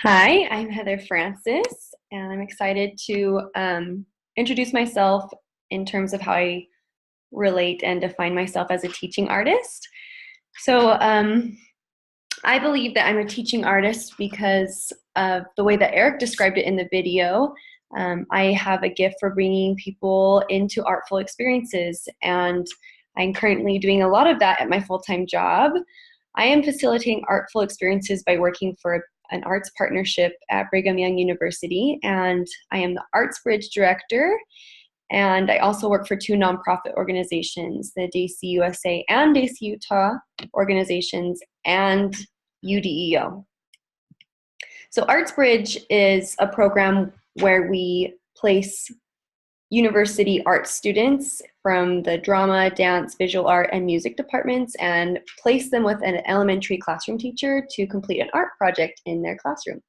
Hi, I'm Heather Francis, and I'm excited to introduce myself in terms of how I relate and define myself as a teaching artist. So, I believe that I'm a teaching artist because of the way that Eric described it in the video. I have a gift for bringing people into artful experiences, and I'm currently doing a lot of that at my full-time job. I am facilitating artful experiences by working for an arts partnership at Brigham Young University, and I am the Arts Bridge Director. And I also work for two nonprofit organizations, the DC USA and DC Utah organizations, and UDEO. So Arts Bridge is a program where we place university art students from the drama, dance, visual art, and music departments and place them with an elementary classroom teacher to complete an art project in their classroom.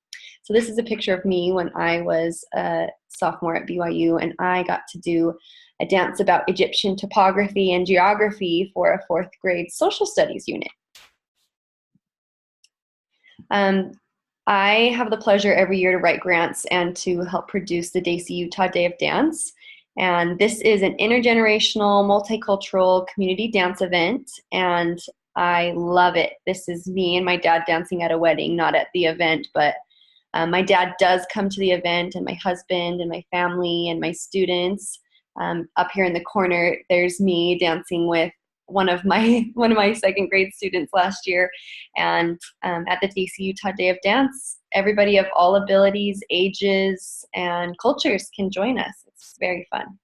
So this is a picture of me when I was a sophomore at BYU, and I got to do a dance about Egyptian topography and geography for a fourth grade social studies unit. I have the pleasure every year to write grants and to help produce the DC Utah Day of Dance. And this is an intergenerational, multicultural community dance event, and I love it. This is me and my dad dancing at a wedding, not at the event, but my dad does come to the event, and my husband and my family and my students. Up here in the corner, there's me dancing with one of my second grade students last year. And at the DC Utah Day of Dance, everybody of all abilities, ages, and cultures can join us. It's very fun,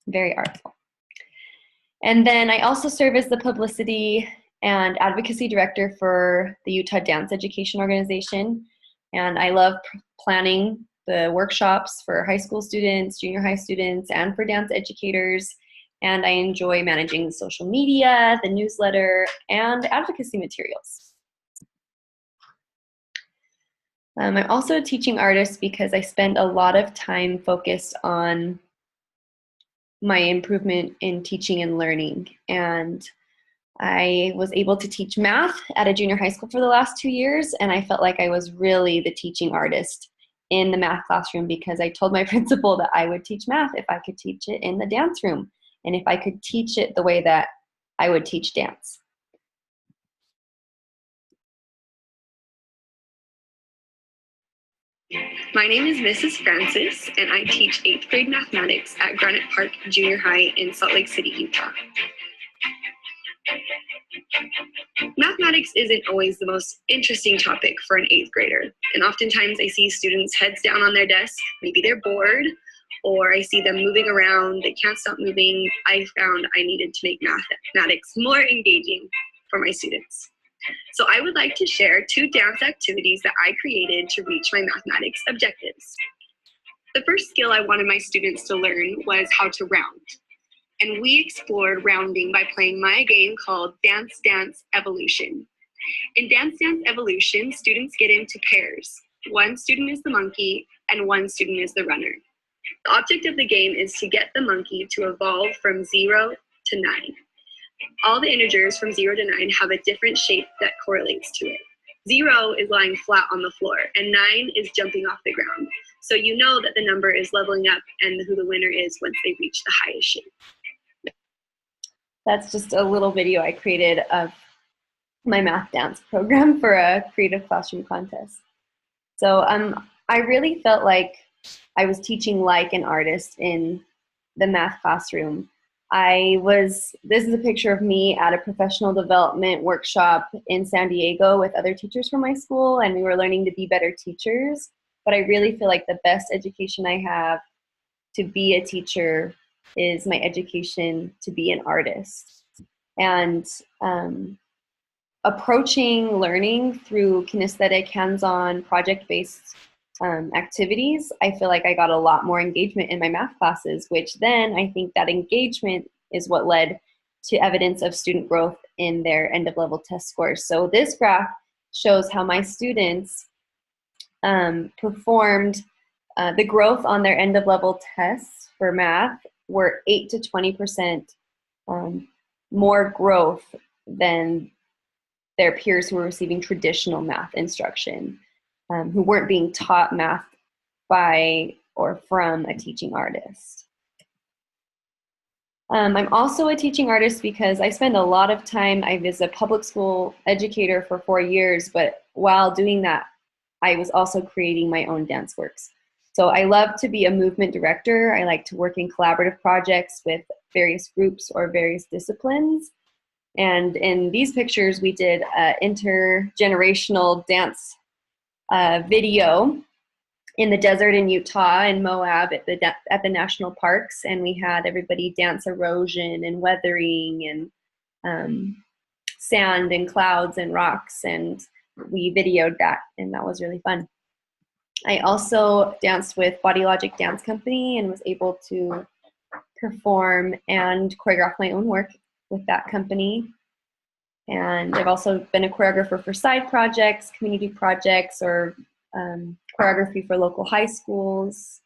very artful. And then I also serve as the publicity and advocacy director for the Utah Dance Education Organization. And I love planning the workshops for high school students, junior high students, and for dance educators. And I enjoy managing the social media, the newsletter, and advocacy materials. I'm also a teaching artist because I spend a lot of time focused on my improvement in teaching and learning. And I was able to teach math at a junior high school for the last 2 years, and I felt like I was really the teaching artist in the math classroom because I told my principal that I would teach math if I could teach it in the dance room and if I could teach it the way that I would teach dance. My name is Mrs. Francis, and I teach 8th grade mathematics at Granite Park Junior High in Salt Lake City, Utah. Mathematics isn't always the most interesting topic for an 8th grader, and oftentimes I see students heads down on their desk, maybe they're bored, or I see them moving around, they can't stop moving. I found I needed to make mathematics more engaging for my students. So I would like to share 2 dance activities that I created to reach my mathematics objectives. The first skill I wanted my students to learn was how to round. And we explored rounding by playing my game called Dance Dance Evolution. In Dance Dance Evolution, students get into pairs. One student is the monkey and one student is the runner. The object of the game is to get the monkey to evolve from 0 to 9. All the integers from 0 to 9 have a different shape that correlates to it. 0 is lying flat on the floor, and 9 is jumping off the ground. So you know that the number is leveling up and who the winner is once they reach the highest shape. That's just a little video I created of my math dance program for a creative classroom contest. So I really felt like I was teaching like an artist in the math classroom. This is a picture of me at a professional development workshop in San Diego with other teachers from my school, and we were learning to be better teachers. But I really feel like the best education I have to be a teacher is my education to be an artist. And approaching learning through kinesthetic, hands-on, project-based activities, I feel like I got a lot more engagement in my math classes, which then I think that engagement is what led to evidence of student growth in their end-of-level test scores. So this graph shows how my students performed the growth on their end-of-level tests for math were 8 to 20% more growth than their peers who were receiving traditional math instruction. who weren't being taught math by or from a teaching artist. I'm also a teaching artist because I spend a lot of time, I was a public school educator for 4 years, but while doing that, I was also creating my own dance works. So I love to be a movement director. I like to work in collaborative projects with various groups or various disciplines. And in these pictures, we did an intergenerational dance video in the desert in Utah and Moab at the national parks, and we had everybody dance erosion and weathering and sand and clouds and rocks, and we videoed that, and that was really fun. I also danced with Body Logic Dance Company and was able to perform and choreograph my own work with that company. And I've also been a choreographer for side projects, community projects, or choreography for local high schools.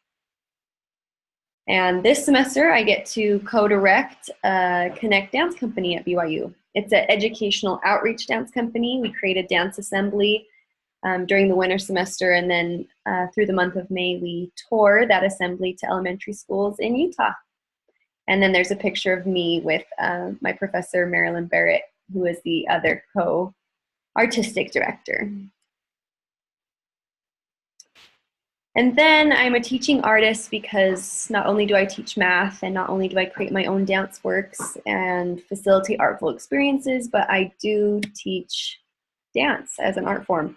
And this semester, I get to co-direct Connect Dance Company at BYU. It's an educational outreach dance company. We create a dance assembly during the winter semester, and then through the month of May, we tour that assembly to elementary schools in Utah. And then there's a picture of me with my professor, Marilyn Barrett, who is the other co-artistic director. And then I'm a teaching artist because not only do I teach math and not only do I create my own dance works and facilitate artful experiences, but I do teach dance as an art form.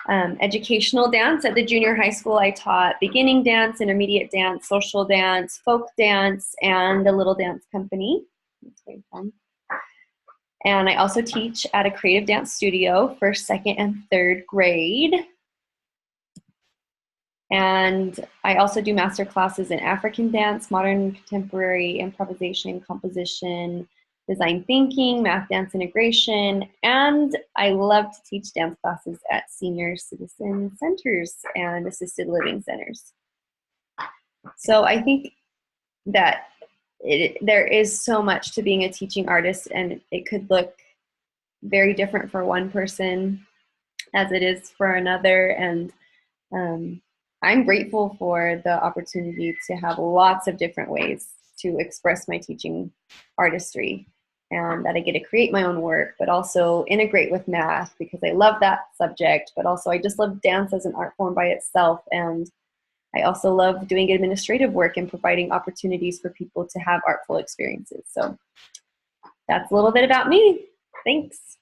Educational dance at the junior high school, I taught beginning dance, intermediate dance, social dance, folk dance, and a little dance company. That's very fun. And I also teach at a creative dance studio for 2nd and 3rd grade. And I also do master classes in African dance, modern contemporary improvisation, composition, design thinking, math dance integration, and I love to teach dance classes at senior citizen centers and assisted living centers. So I think that there is so much to being a teaching artist, and it could look very different for one person as it is for another. And I'm grateful for the opportunity to have lots of different ways to express my teaching artistry, and that I get to create my own work, but also integrate with math because I love that subject, but also I just love dance as an art form by itself. And I also love doing administrative work and providing opportunities for people to have artful experiences. So that's a little bit about me. Thanks.